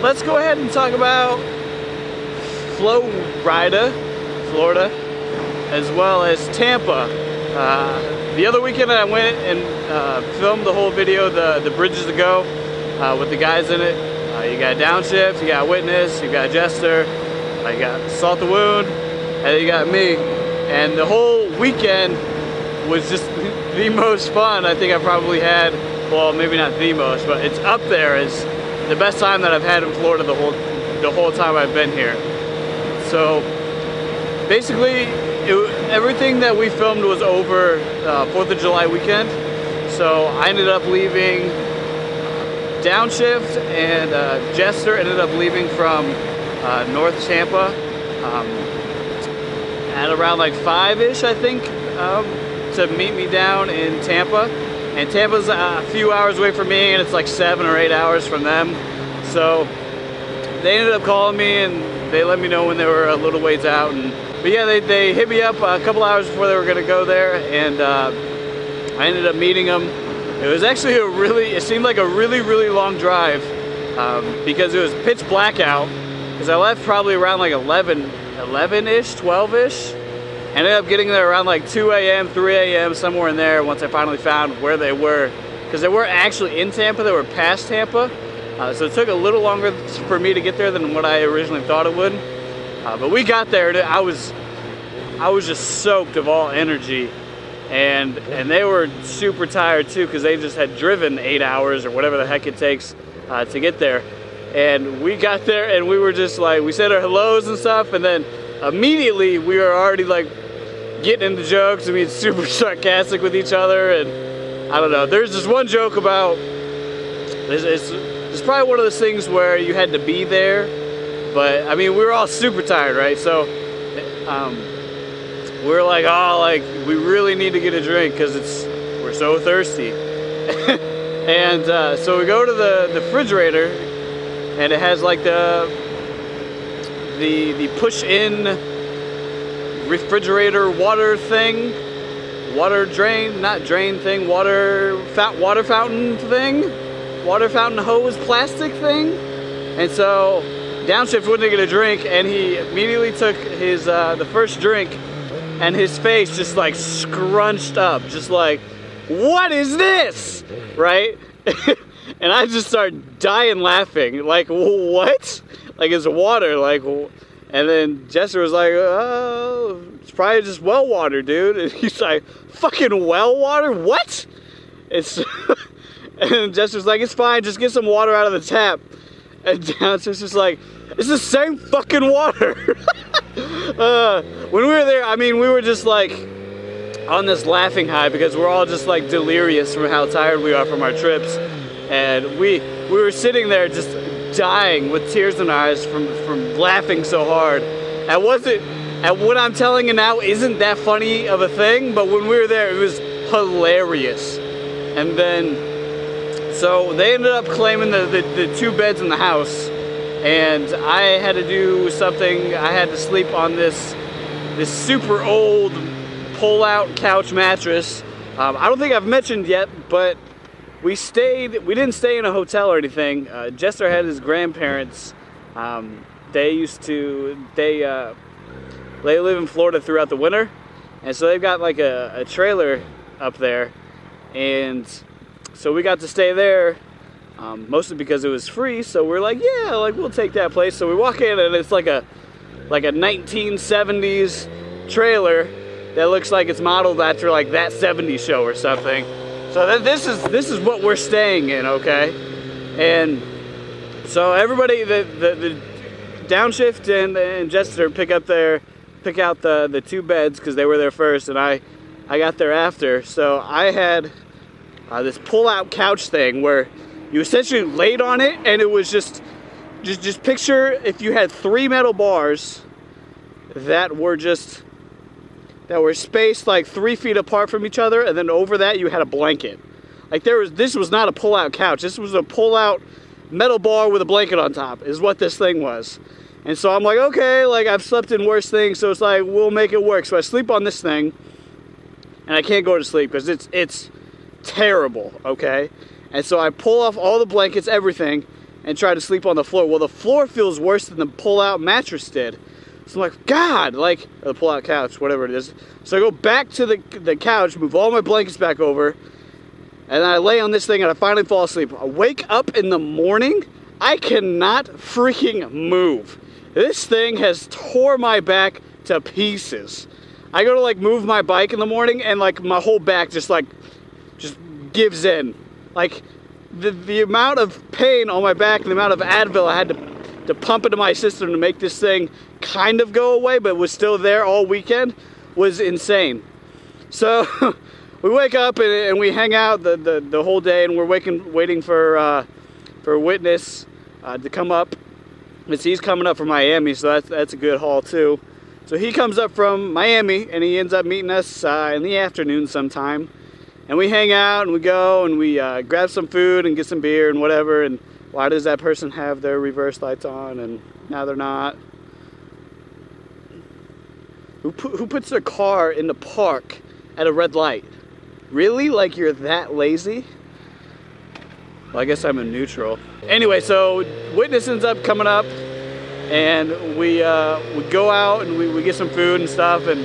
let's go ahead and talk about Florida, as well as Tampa. The other weekend I went and filmed the whole video, the Bridges to Go, with the guys in it. You got Downshift, you got Witness, you got Jester, you got Salt the Wound, and you got me. And the whole weekend was just the most fun I think I probably had. Well, maybe not the most, but it's up there as the best time that I've had in Florida the whole time I've been here. So basically, everything that we filmed was over 4th of July weekend. So I ended up leaving. Downshift and Jester ended up leaving from North Tampa at around like 5-ish, I think, to meet me down in Tampa. And Tampa's a few hours away from me, and it's like 7 or 8 hours from them. So they ended up calling me, and they let me know when they were a little ways out. But yeah, they hit me up a couple hours before they were going to go there, and I ended up meeting them. It was actually it seemed like a really long drive because it was pitch black out. Because I left probably around like 11-ish, 12-ish. Ended up getting there around like 2 a.m., 3 a.m., somewhere in there once I finally found where they were. Because they weren't actually in Tampa, they were past Tampa. So it took a little longer for me to get there than what I originally thought it would. But we got there, and I was just soaked of all energy. And they were super tired too, because they just had driven 8 hours or whatever the heck it takes to get there. And we got there and we were just like, we said our hellos and stuff, and then immediately we were already like getting into jokes and being super sarcastic with each other. And I don't know, there's this one joke about, it's probably one of those things where you had to be there, but I mean, we were all super tired, right? So we were like, oh, like, we really need to get a drink because we're so thirsty. And so we go to the refrigerator, and it has like the push-in refrigerator water thing, water drain, not drain thing, water fountain thing, water fountain hose plastic thing. And so Downshift wouldn't get a drink, and he immediately took his the first drink. And his face just like scrunched up, just like, what is this? Right? And I just started dying laughing, like, what? Like, it's water, like, and then Jester was like, oh, it's probably just well water, dude. And he's like, fucking well water? What? And Jester's like, it's fine, just get some water out of the tap. And Downshift's just like, it's the same fucking water. When we were there, I mean, we were just like on this laughing high because we're all just like delirious from how tired we are from our trips. And we were sitting there just dying with tears in our eyes from laughing so hard. And what I'm telling you now isn't that funny of a thing, but when we were there, it was hilarious. And then, so they ended up claiming the 2 beds in the house. And I had to do something. I had to sleep on this super old pull-out couch mattress. I don't think I've mentioned yet, but we didn't stay in a hotel or anything. Jester had his grandparents. They live in Florida throughout the winter, and so they've got like a trailer up there, and so we got to stay there. Mostly because it was free, so we're like, yeah, like, we'll take that place. So we walk in, and it's like a 1970s trailer that looks like it's modeled after like that 70s show or something. So this is what we're staying in, okay? And so everybody, the Downshift and Jester pick out the 2 beds because they were there first, and I got there after. So I had this pull-out couch thing where you essentially laid on it, and it was just picture if you had 3 metal bars that were spaced like 3 feet apart from each other, and then over that you had a blanket. Like this was not a pull-out couch. This was a pull-out metal bar with a blanket on top is what this thing was. And so I'm like, okay, like, I've slept in worse things, so it's like, we'll make it work. So I sleep on this thing, and I can't go to sleep because it's terrible, okay? And so I pull off all the blankets, everything, and try to sleep on the floor. Well, the floor feels worse than the pull-out mattress did. So I'm like, God, like, or the pull-out couch, whatever it is. So I go back to the couch, move all my blankets back over, and I lay on this thing and I finally fall asleep. I wake up in the morning, I cannot freaking move. This thing has tore my back to pieces. I go to like move my bike in the morning and like my whole back just gives in. Like the amount of pain on my back and the amount of Advil I had to pump into my system to make this thing kind of go away, but was still there all weekend, was insane. So we wake up and we hang out the whole day, and we're waiting for Witness to come up. He's coming up from Miami, so that's a good haul too. So he comes up from Miami and he ends up meeting us in the afternoon sometime. And we hang out and we go and we grab some food and get some beer and whatever. And why does that person have their reverse lights on and now they're not? Who puts their car in the park at a red light? Really? Like you're that lazy? Well, I guess I'm in neutral. Anyway, so Witness ends up coming up and we go out and we get some food and stuff, and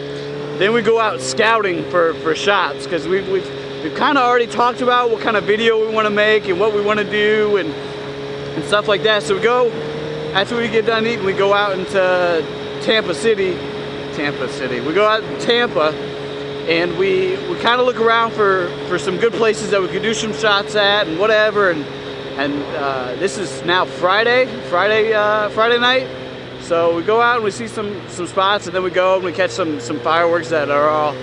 then we go out scouting for shots, because we've kind of already talked about what kind of video we want to make and what we want to do and stuff like that. So we go, after we get done eating, we go out into Tampa City. We go out to Tampa and we kind of look around for some good places that we could do some shots at and whatever. And this is now Friday night. So we go out and we see some spots, and then we go and we catch some fireworks that are all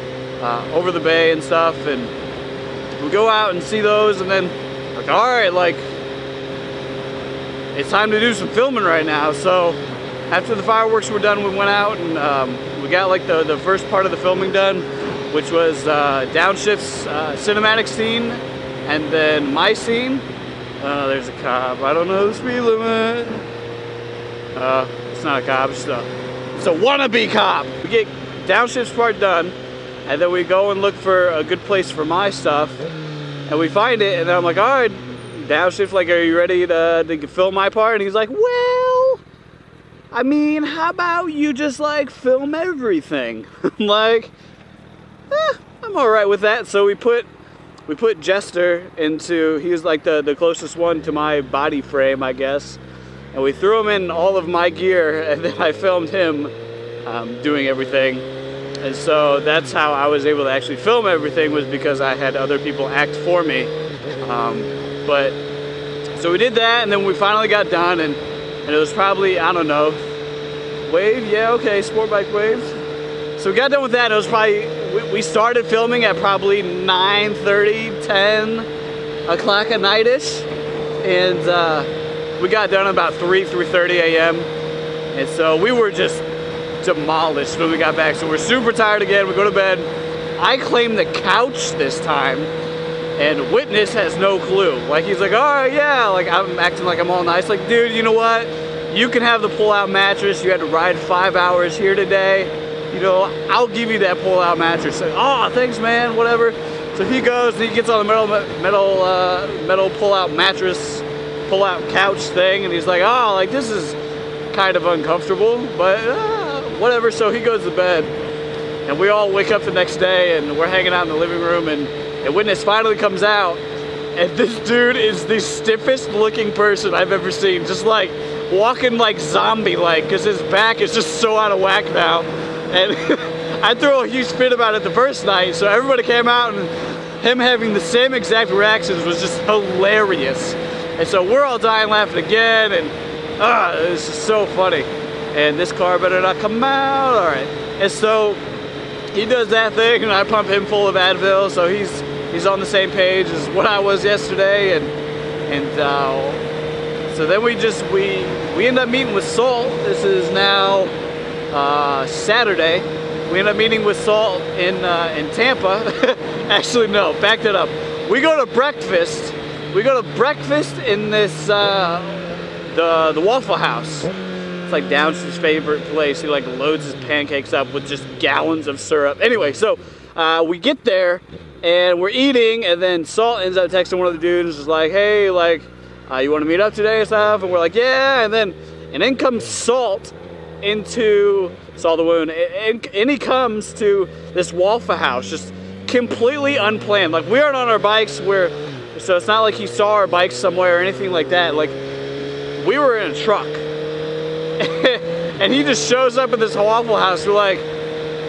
over the bay and stuff. And we go out and see those, and then like, all right, like it's time to do some filming right now. So after the fireworks were done, we went out and we got like the first part of the filming done, which was Downshift's cinematic scene, and then my scene. There's a cop. I don't know the speed limit. It's not a cop. It's a wannabe cop. We get Downshift's part done, and then we go and look for a good place for my stuff, and we find it, and then I'm like, all right, Downshift, like, are you ready to film my part? And he's like, well, I mean, how about you just like film everything? I'm like, I'm all right with that. So we put Jester into, he was like the closest one to my body frame, I guess. And we threw him in all of my gear, and then I filmed him doing everything. And so that's how I was able to actually film everything, was because I had other people act for me. But so we did that, and then we finally got done, and it was probably, I don't know, wave, yeah, okay, sport bike waves. So we got done with that. It was probably, we started filming at probably 9:30, 10 o'clock at night-ish, and we got done about 3:30 a.m. And so we were just demolished when we got back. So we're super tired again. We go to bed. I claim the couch this time, and Witness has no clue. Like, he's like, all right, yeah. Like, I'm acting like I'm all nice. Like, dude, you know what? You can have the pull-out mattress. You had to ride 5 hours here today. You know, I'll give you that pull-out mattress. Like, oh, thanks, man, whatever. So he goes and he gets on the metal pull-out mattress, pull-out couch thing, and he's like, oh, like, this is kind of uncomfortable, but whatever. So he goes to bed, and we all wake up the next day, and we're hanging out in the living room, and Witness finally comes out, and this dude is the stiffest looking person I've ever seen, just like walking like zombie-like, because his back is just so out of whack now. And I threw a huge fit about it the first night, so everybody came out, and him having the same exact reactions was just hilarious. And so we're all dying laughing again, and this is so funny. And this car better not come out, all right. And so he does that thing, and I pump him full of Advil, so he's on the same page as what I was yesterday, and so then we end up meeting with Salt. This is now Saturday. We end up meeting with Salt in Tampa. Actually, no, back that up. We go to breakfast. We go to breakfast in this the Waffle House. It's like Downs's favorite place. He like loads his pancakes up with just gallons of syrup. Anyway, so we get there and we're eating, and then Salt ends up texting one of the dudes, is like, hey, like, you want to meet up today and stuff? And we're like, yeah. And then comes Salt into Salt the Wound, and he comes to this Waffle House, just completely unplanned. Like, we aren't on our bikes, so it's not like he saw our bikes somewhere or anything like that. Like, we were in a truck. And he just shows up at this Waffle House. We're like,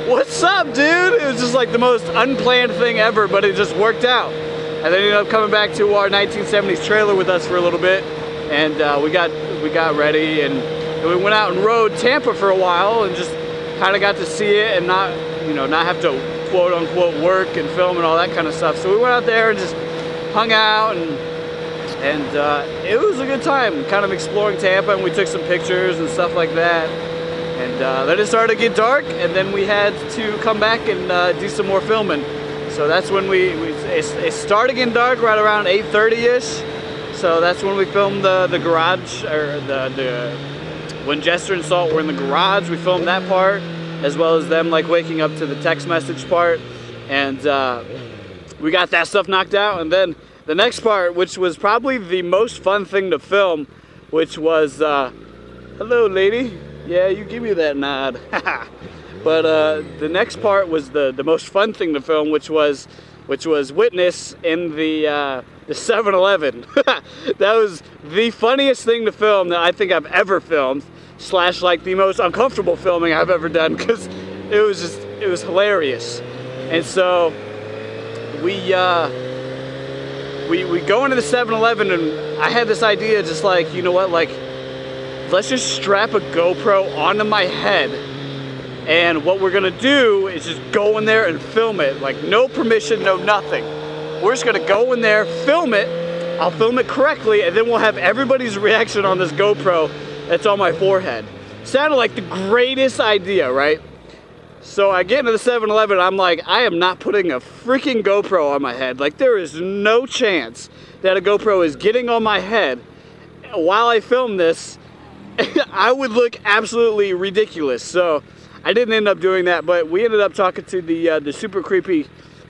what's up, dude? It was just like the most unplanned thing ever, but it just worked out. And then he ended up coming back to our 1970s trailer with us for a little bit, and we got ready, and we went out and rode Tampa for a while, and just kind of got to see it and not have to quote unquote work and film and all that kind of stuff. So we went out there and just hung out, and it was a good time, kind of exploring Tampa, and we took some pictures and stuff like that. And then it started to get dark, and then we had to come back and do some more filming. So that's when it started getting dark right around 8:30ish. So that's when we filmed the garage, or when Jester and Salt were in the garage. We filmed that part, as well as them like waking up to the text message part, and we got that stuff knocked out. And then the next part, which was probably the most fun thing to film, which was hello lady, yeah, you give me that nod. But the next part was the most fun thing to film, which was Witness in the 7-Eleven. That was the funniest thing to film that I think I've ever filmed, / like the most uncomfortable filming I've ever done, because it was hilarious. And so we go into the 7-Eleven, and I had this idea, just like, you know what, like, let's just strap a GoPro onto my head, and what we're gonna do is just go in there and film it, like no permission, no nothing. We're just gonna go in there, film it, I'll film it correctly, and then we'll have everybody's reaction on this GoPro that's on my forehead. Sounded like the greatest idea, right? So I get into the 7-Eleven, I'm like, I am not putting a freaking GoPro on my head. Like, there is no chance that a GoPro is getting on my head while I film this. I would look absolutely ridiculous. So I didn't end up doing that, but we ended up talking to the super creepy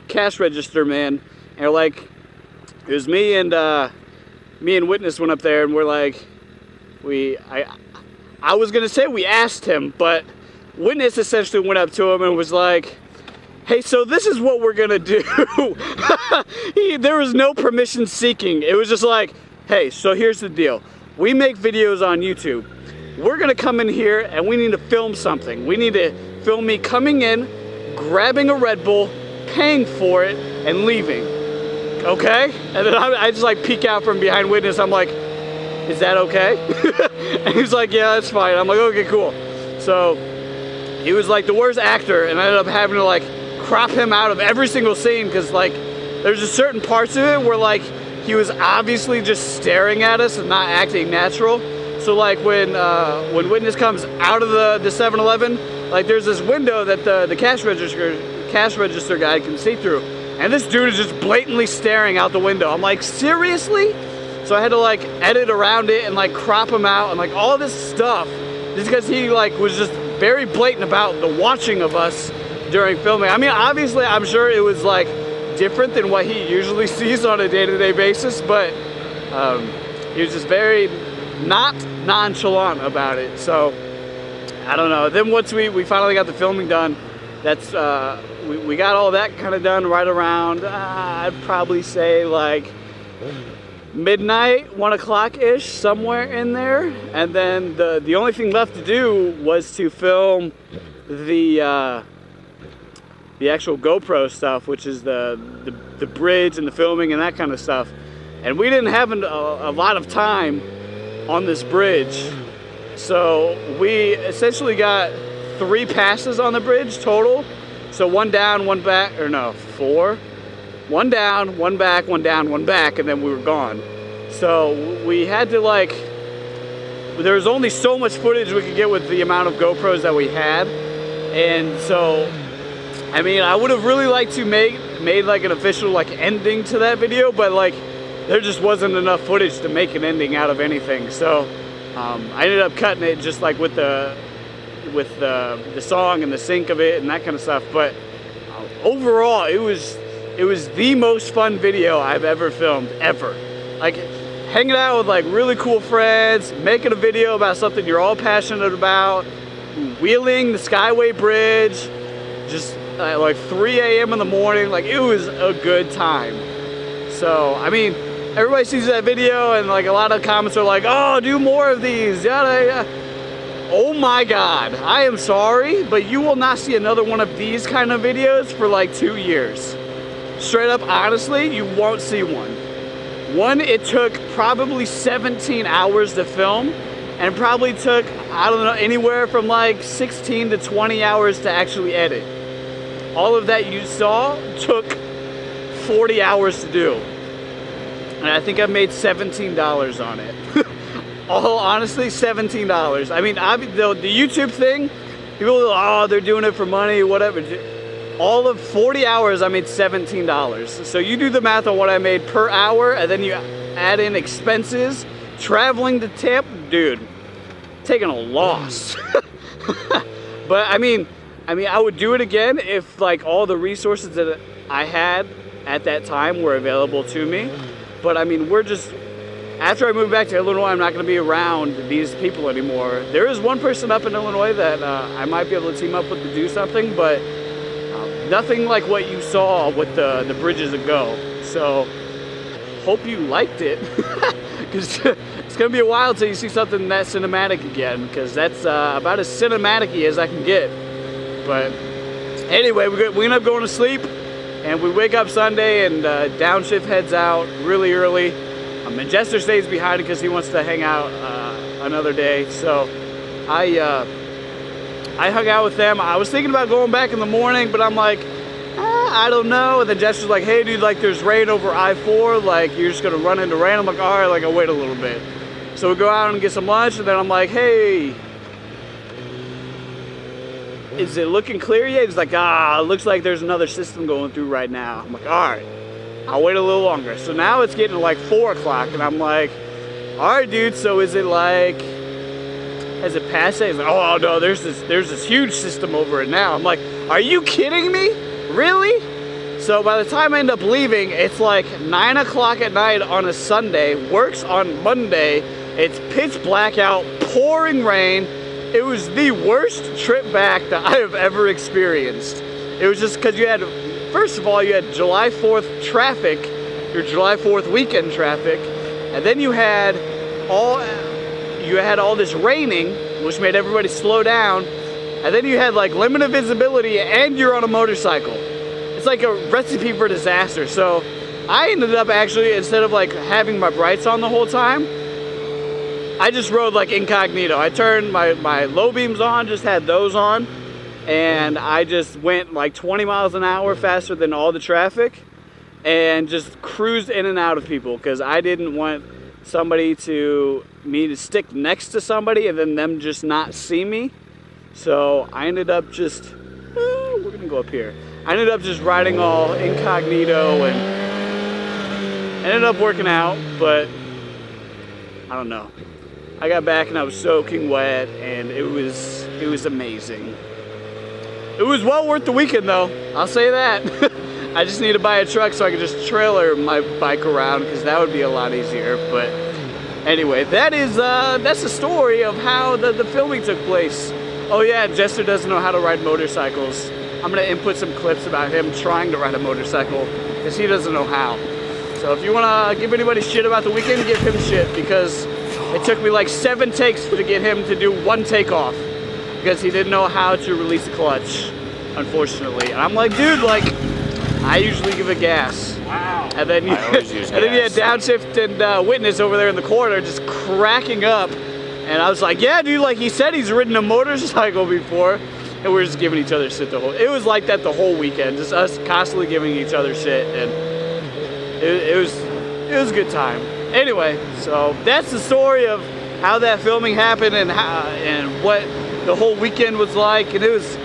cash register man, and like, it was me and Witness went up there, and we're like, I was gonna say we asked him, but Witness essentially went up to him and was like, hey, so this is what we're gonna do. There was no permission seeking. It was just like, hey, so here's the deal. We make videos on YouTube. We're gonna come in here and we need to film something. We need to film me coming in, grabbing a Red Bull, paying for it, and leaving. Okay? And then I just like peek out from behind Witness. I'm like, is that okay? And he's like, yeah, that's fine. I'm like, okay, cool. So he was like the worst actor, and I ended up having to like crop him out of every single scene, because like there's just certain parts of it where like he was obviously just staring at us and not acting natural. So like when Witness comes out of the 7-Eleven, like there's this window that the cash register guy can see through, and this dude is just blatantly staring out the window. I'm like, seriously? So I had to like edit around it and like crop him out and like all this stuff, just because he like was just very blatant about the watching of us during filming. I mean, obviously I'm sure it was like different than what he usually sees on a day-to-day basis, but he was just very not nonchalant about it. So I don't know. Then once we finally got the filming done, that's we got all that kind of done right around I'd probably say like midnight, 1 o'clock-ish, somewhere in there. And then the only thing left to do was to film the actual GoPro stuff, which is the bridge and the filming and that kind of stuff. And we didn't have a lot of time on this bridge, so we essentially got 3 passes on the bridge total. So 1 down, 1 back, or no, 4. 1 down, 1 back, 1 down, 1 back, and then we were gone. So we had to like, there was only so much footage we could get with the amount of GoPros that we had. And so, I mean, I would have really liked to made like an official like ending to that video, but like there just wasn't enough footage to make an ending out of anything. So I ended up cutting it just like with the song and the sync of it and that kind of stuff. But overall, it was the most fun video I've ever filmed, ever. Like, hanging out with like really cool friends, making a video about something you're all passionate about, wheeling the Skyway Bridge, just at like 3 a.m. in the morning. Like, it was a good time. So, I mean, everybody sees that video and like a lot of comments are like, oh, do more of these, yada yada. Oh my God, I am sorry, but you will not see another one of these kind of videos for like 2 years. Straight up, honestly, you won't see one. One, it took probably 17 hours to film, and probably took, I don't know, anywhere from like 16 to 20 hours to actually edit. All of that you saw took 40 hours to do. And I think I made $17 on it. All honestly, $17. I mean, the YouTube thing, people are, oh, they're doing it for money, whatever. All of 40 hours, I made $17. So you do the math on what I made per hour, and then you add in expenses, traveling to Tampa, dude, taking a loss. But I mean, I would do it again if like all the resources that I had at that time were available to me. But I mean, after I move back to Illinois, I'm not going to be around these people anymore. There is one person up in Illinois that I might be able to team up with to do something, but nothing like what you saw with the Bridges Ago. So, hope you liked it, because it's going to be a while till you see something that cinematic again, because that's about as cinematic-y as I can get. But anyway, we end up going to sleep, and we wake up Sunday, and downshift heads out really early. And Jester stays behind because he wants to hang out another day. So I hung out with them. I was thinking about going back in the morning, but I'm like, I don't know. And then Jester's like, hey dude, like there's rain over I-4, like you're just gonna run into rain. I'm like, all right, like I'll wait a little bit. So we go out and get some lunch, and then I'm like, hey, is it looking clear yet? He's like, it looks like there's another system going through right now. I'm like, all right, I'll wait a little longer. So now it's getting to like 4 o'clock, and I'm like, all right, dude, so is it like, has it passed it? He's like, oh no, there's this huge system over it now. I'm like, are you kidding me? Really? So by the time I end up leaving, it's like 9 o'clock at night on a Sunday, works on Monday, it's pitch black out, pouring rain. It was the worst trip back that I have ever experienced. It was just because you had, first of all, you had July 4th traffic, your July 4th weekend traffic, and then you had all this raining, which made everybody slow down, and then you had like limited visibility, and you're on a motorcycle. It's like a recipe for disaster. So I ended up actually, instead of like having my brights on the whole time, I just rode like incognito. I turned my low beams on, just had those on, and I just went like 20 miles an hour faster than all the traffic, and just cruised in and out of people, because I didn't want me to stick next to somebody and then them just not see me. So I ended up just, we're gonna go up here. I ended up just riding all incognito, and ended up working out, but I don't know. I got back and I was soaking wet, and it was amazing. It was well worth the weekend though, I'll say that. I just need to buy a truck so I can just trailer my bike around, because that would be a lot easier. But anyway, that's the story of how the filming took place. Oh yeah, Jester doesn't know how to ride motorcycles. I'm gonna input some clips about him trying to ride a motorcycle, because he doesn't know how. So if you wanna give anybody shit about the weekend, give him shit, because it took me like 7 takes to get him to do 1 takeoff, because he didn't know how to release the clutch, unfortunately. And I'm like, dude, like, I usually give it gas. Wow. And then you had downshift and Witness over there in the corner just cracking up. And I was like, yeah, dude, like he said he's ridden a motorcycle before. And we were just giving each other shit it was like that the whole weekend, just us constantly giving each other shit, and it was a good time. Anyway, so that's the story of how that filming happened, and what the whole weekend was like, and it was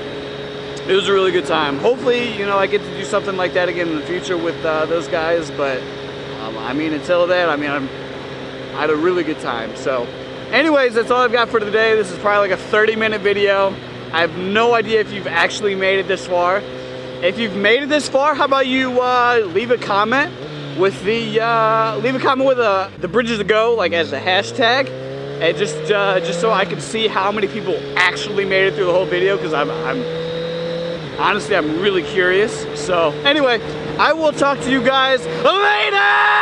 a really good time. Hopefully, you know, I get to do something like that again in the future with those guys, but I mean, until then, I mean, I had a really good time. So anyways, that's all I've got for today. This is probably like a 30-minute video. I have no idea if you've actually made it this far. If you've made it this far, how about you leave a comment with the leave a comment with the bridges to go, like as a hashtag, and just so I can see how many people actually made it through the whole video, because I'm honestly, I'm really curious. So anyway, I will talk to you guys later.